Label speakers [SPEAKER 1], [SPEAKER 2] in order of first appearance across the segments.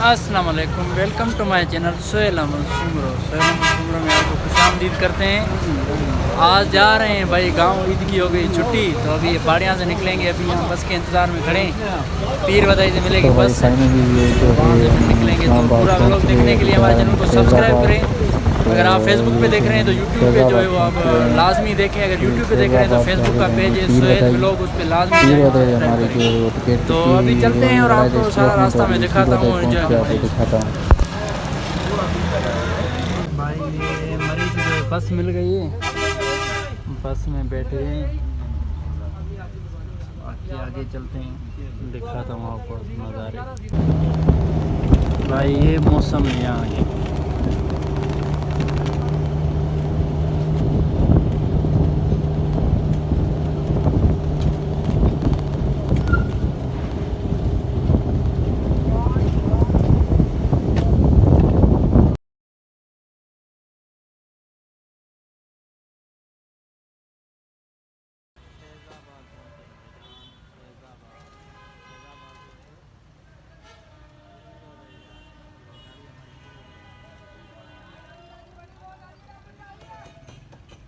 [SPEAKER 1] अस्सलाम वालेकुम, welcome to my channel Sohail Ahmed Soomro. Sohail Ahmed Soomro में आपको खुशामदीद करते हैं। आज जा रहे हैं भाई गांव, ईद की हो गई छुट्टी, तो अभी ये बाड़ियाँ से निकलेंगे। अभी हम बस के इंतज़ार में खड़े हैं, पीर बदाई से मिलेगी बस, वहाँ से फिर निकलेंगे। तो पूरा व्लॉग देखने के लिए हमारे चैनल को सब्सक्राइब करें। अगर आप फेसबुक पे देख रहे हैं तो यूट्यूब पे जो है वो आप लाजमी देखें। अगर यूट्यूब पे देख रहे हैं तो फेसबुक का पेज है सोहेल व्लॉग, उस पर लाजमी जाएं। तो अभी चलते हैं और आपको सारा रास्ता में दिखाता हूँ और एंजॉय दिखाता हूँ। भाई ये मरीज जो बस मिल गई है, बस में बैठे हैं, बाकी आगे चलते हैं, दिखाता हूँ आपको नज़ारे। भाई ये मौसम है यहाँ,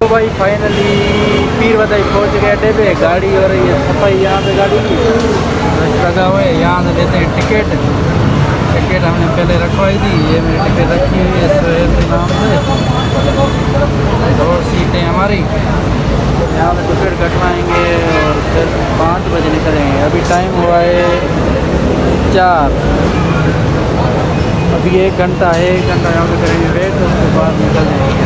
[SPEAKER 1] तो भाई फाइनली पीर बदाई पहुँच गए अड्डे पे। गाड़ी हो रही है सफाई यहाँ पे, गाड़ी की रश लगा हुआ है। यहाँ से लेते हैं टिकट। टिकट हमने पहले रखवाई थी, ये मेरी टिकट रखी हुई है सोहेल के नाम से। 2 सीटें हमारी, यहाँ पे टिकट कटवाएंगे और फिर 5 बजे निकलेंगे। अभी टाइम हुआ है 4, अभी 1 घंटा है, 1 घंटा यहाँ पे करेंगे वेट, उसके बाद निकल जाएंगे।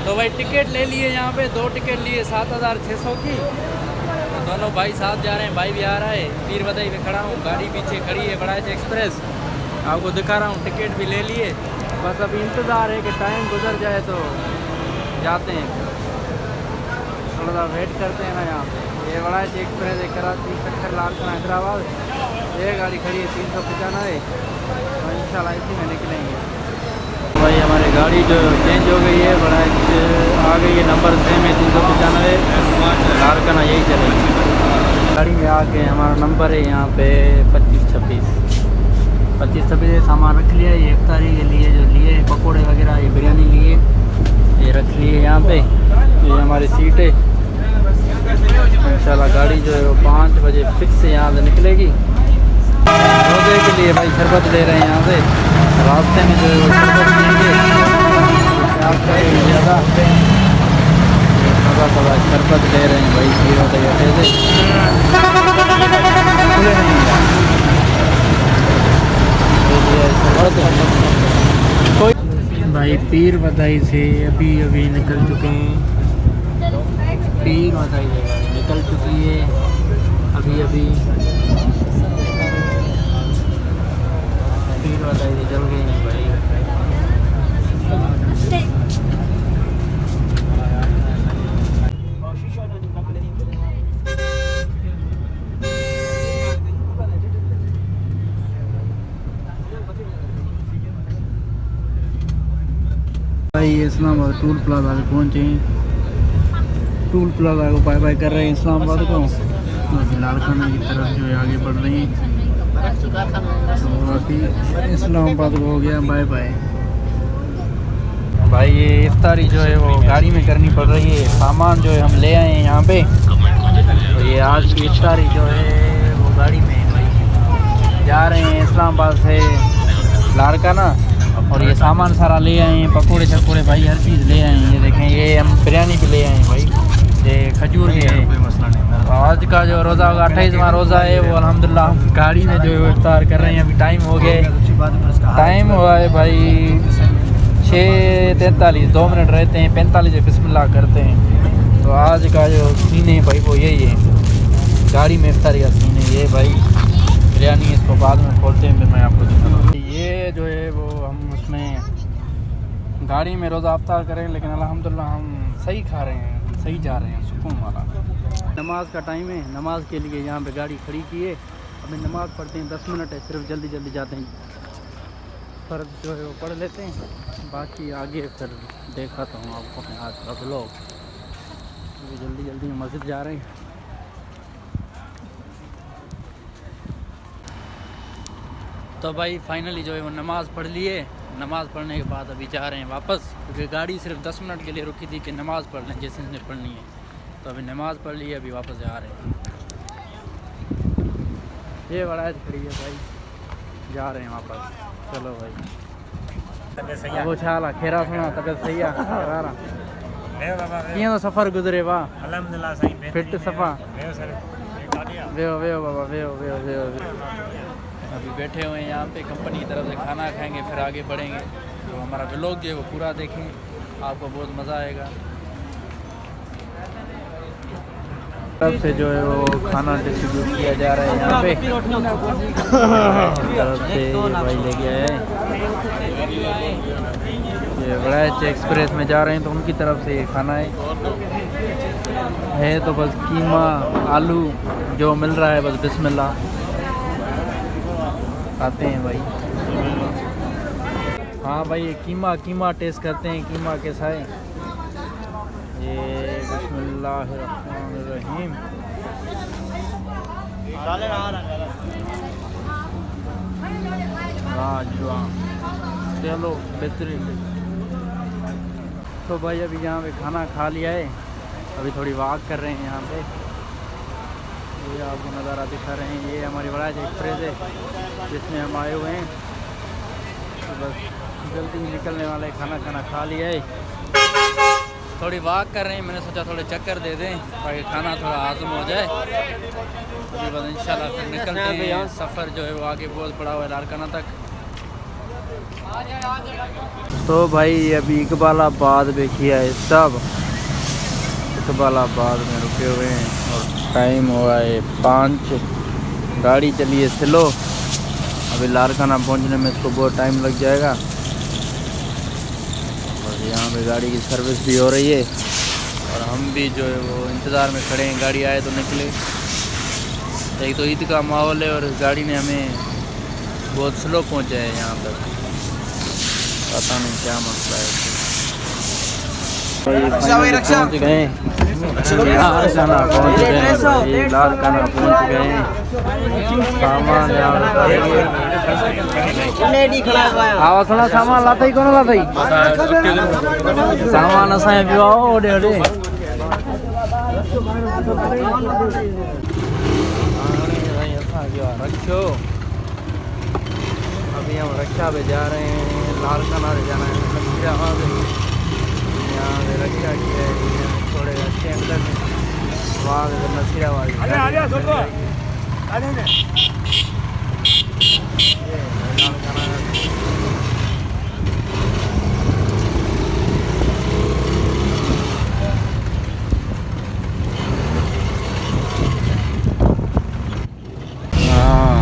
[SPEAKER 1] तो भाई टिकट ले लिए, यहाँ पे 2 टिकट लिए 7600 की। तो दोनों भाई साथ जा रहे हैं, भाई भी आ रहा है। पीर बदाई पे खड़ा हूँ, गाड़ी पीछे खड़ी है बड़ाइच एक्सप्रेस, आपको दिखा रहा हूँ। टिकट भी ले लिए, बस अभी इंतज़ार है कि टाइम गुजर जाए तो जाते हैं, थोड़ा सा वेट करते हैं ना। यहाँ पे ये बड़ाइच एक्सप्रेस है, कराची चक्कर लालखाना हैदराबाद। ये गाड़ी खड़ी है 395, तो इंशाल्लाह इसी में निकलेंगे। भाई हमारी गाड़ी जो चेंज हो गई है, बड़ा आ गई है नंबर सेम है 395 लालखाना, यही चलेगी। गाड़ी में आके हमारा नंबर है यहाँ पे 2526 सामान रख लिया। ये इफ्तारी के लिए जो लिए पकोड़े वगैरह, ये बिरयानी लिए, ये रख लिए यहाँ पे। ये हमारी सीट है, इंशाल्लाह गाड़ी जो है वो 5 बजे फिक्स से यहाँ से निकलेगी। रोज़े के लिए भाई शरबत ले रहे हैं यहाँ से, रास्ते में जो है वो शरबत लेंगे ज़्यादा थोड़ा शरबत ले रहे हैं भाई। पीर बदाई से भाई पीर बदाई से अभी निकल चुके हैं। पीर बदाई से गाड़ी निकल चुकी है अभी पीर बदाई से चल गए हैं भाई। भाई इस्लामाबाद टूल प्लाजा पे पहुँचे हैं। टूल प्लाजा को बाय बाय कर रहे हैं इस्लामाबाद को, लालखाना की तरफ जो है आगे बढ़ रही हैं। तो अभी इस्लामाबाद को हो गया बाय बाय। भाई ये इफ्तारी जो है वो गाड़ी में करनी पड़ रही है। सामान जो है हम ले आए हैं यहाँ पे, तो ये आज की इफ्तारी जो है वो गाड़ी में है भाई। जा रहे हैं इस्लामाबाद से लालखाना, और ये सामान सारा ले आए हैं, पकोड़े चकोड़े भाई हर चीज़ ले आए हैं। ये देखें, ये हम बिरयानी भी ले आए हैं भाई। ये आज का जो रोज़ा होगा 28वां रोज़ा है वो अल्हम्दुलिल्लाह हम गाड़ी में जो है इफ्तार कर रहे हैं। अभी टाइम हो गए, टाइम हुआ है भाई 6:43, 2 मिनट रहते हैं 45 बिस्मिल्लाह करते हैं। तो आज का जो सीन है भाई वो यही है, गाड़ी में इफ्तारी का सीन है ये भाई। बिरयानी इसको बाद में खोलते हैं, फिर मैं आपको दिखाऊंगा। ये जो है वो हम उसमें गाड़ी में रोज़ा इफ्तार करें, लेकिन अल्हम्दुलिल्लाह हम सही खा रहे हैं, सही जा रहे हैं, सुकून वाला। नमाज का टाइम है, नमाज के लिए यहाँ पे गाड़ी खड़ी की है। अभी नमाज़ पढ़ते हैं, 10 मिनट है सिर्फ, जल्दी जल्दी जाते हैं, फ़र्ज जो है वो पढ़ लेते हैं, बाकी आगे फिर देखा तो हूँ आपको आज का ब्लॉग। अभी जल्दी जल्दी मस्जिद जा रहे हैं। तो भाई फाइनली जो है वो नमाज़ पढ़ लिए। नमाज़ पढ़ने के बाद अभी जा रहे हैं वापस, क्योंकि गाड़ी सिर्फ 10 मिनट के लिए रुकी थी कि नमाज़ पढ़ लें जैसे इसने पढ़नी है। तो अभी नमाज़ पढ़ ली, अभी वापस जा रहे हैं। ये बड़ा खड़ी है भाई, जा रहे हैं वापस। चलो भाई वो छाला खेरा सुना तबियत सही है करारा तो सफ़र गुजरे वाह अल्हम्दुलिल्लाह सही फिट सफ़ा वेो वेो बाबा वेो वेो वेो। अभी बैठे हुए हैं यहाँ पे, कंपनी की तरफ से खाना खाएंगे, फिर आगे बढ़ेंगे। तो हमारा व्लॉग जो है वो पूरा देखें, आपको बहुत मज़ा आएगा। तरफ से जो है वो खाना डिस्ट्रीब्यूट किया जा रहा है यहाँ पे, तरफ से भाई लेके आए ये बड़ा एक्सप्रेस में जा रहे हैं, तो उनकी तरफ से ये खाना है तो बस कीमा आलू जो मिल रहा है बस बिस्मिल्लाह खाते हैं भाई। हाँ भाई ये कीमा टेस्ट करते हैं, कीमा कैसा है ये। बिस्मिल्लाहिर्रहमानिर्रहीम। चलो बेहतरीन। तो भाई अभी यहाँ पे खाना खा लिया है, अभी थोड़ी वॉक कर रहे हैं यहाँ पे। ये आपको नज़ारा दिखा रहे हैं, ये हमारी बड़ा एक्सप्रेस है जिसमें हम आए हुए हैं। तो बस जल्दी निकलने वाले, खाना खा लिया है, थोड़ी वॉक कर रहे हैं। मैंने सोचा थोड़े चक्कर दे दें ताकि खाना थोड़ा हाज़म हो जाए। अभी बस इंशाल्लाह फिर निकलते हैं। सफ़र जो है वो आगे बहुत बड़ा हुआ है लारकाना तक। तो भाई अभी इकबालाबाद में किया है सब, इकबालाबाद में रुके हुए हैं और टाइम हुआ है 5। गाड़ी चली है स्लो, अभी लारकाना पहुंचने में इसको बहुत टाइम लग जाएगा। और यहाँ पे गाड़ी की सर्विस भी हो रही है और हम भी जो है वो इंतज़ार में खड़े हैं, गाड़ी आए तो निकले। एक तो ईद का माहौल है और गाड़ी ने हमें बहुत स्लो पहुँचा है यहाँ पर, पता नहीं क्या मसला है। पहुँच गए लारकाना, पहुँच गए लारकाना, पहुँच गए। सामान आवाज़ सुना, सामान लाता ही कौन लाता ही सामान असां पियो आओ ओडे ओडे। रखो अभी हम रक्षा पे जा रहे हैं, लारकाना से जाना है। यहाँ पे रक्षा किया है थोड़े अच्छे अंदर में, वहाँ पे नसीराबाद हाँ।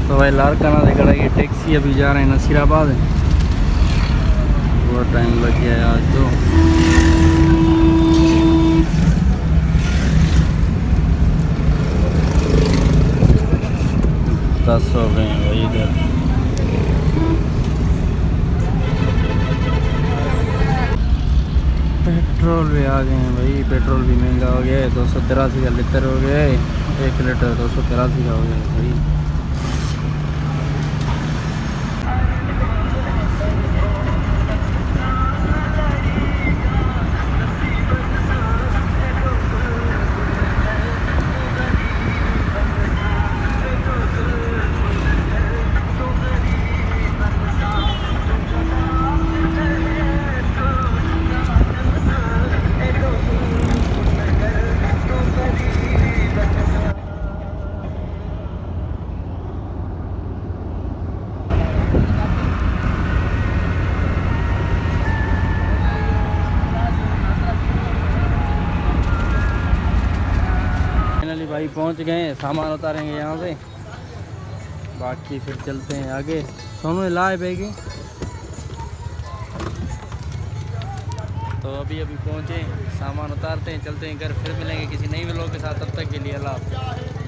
[SPEAKER 1] तो भाई लारकाना से खड़ा ये टैक्सी, अभी जा रहे हैं नसीराबाद। बहुत टाइम लग गया है आज तो। 10 हो गए हैं भाई इधर। पेट्रोल भी आ गए हैं भाई, पेट्रोल भी महंगा हो गया है, 283 का लीटर हो गया है, 1 लीटर 283 का हो गया है भाई। फाइनली भाई पहुंच गए हैं, सामान उतारेंगे यहाँ से, बाकी फिर चलते हैं आगे। सोनू ने लाए बैगी, तो अभी अभी पहुँचे, सामान उतारते हैं, चलते हैं घर, फिर मिलेंगे किसी नई व्लॉग के साथ। तब तक के लिए अल्लाह हाफ़िज़।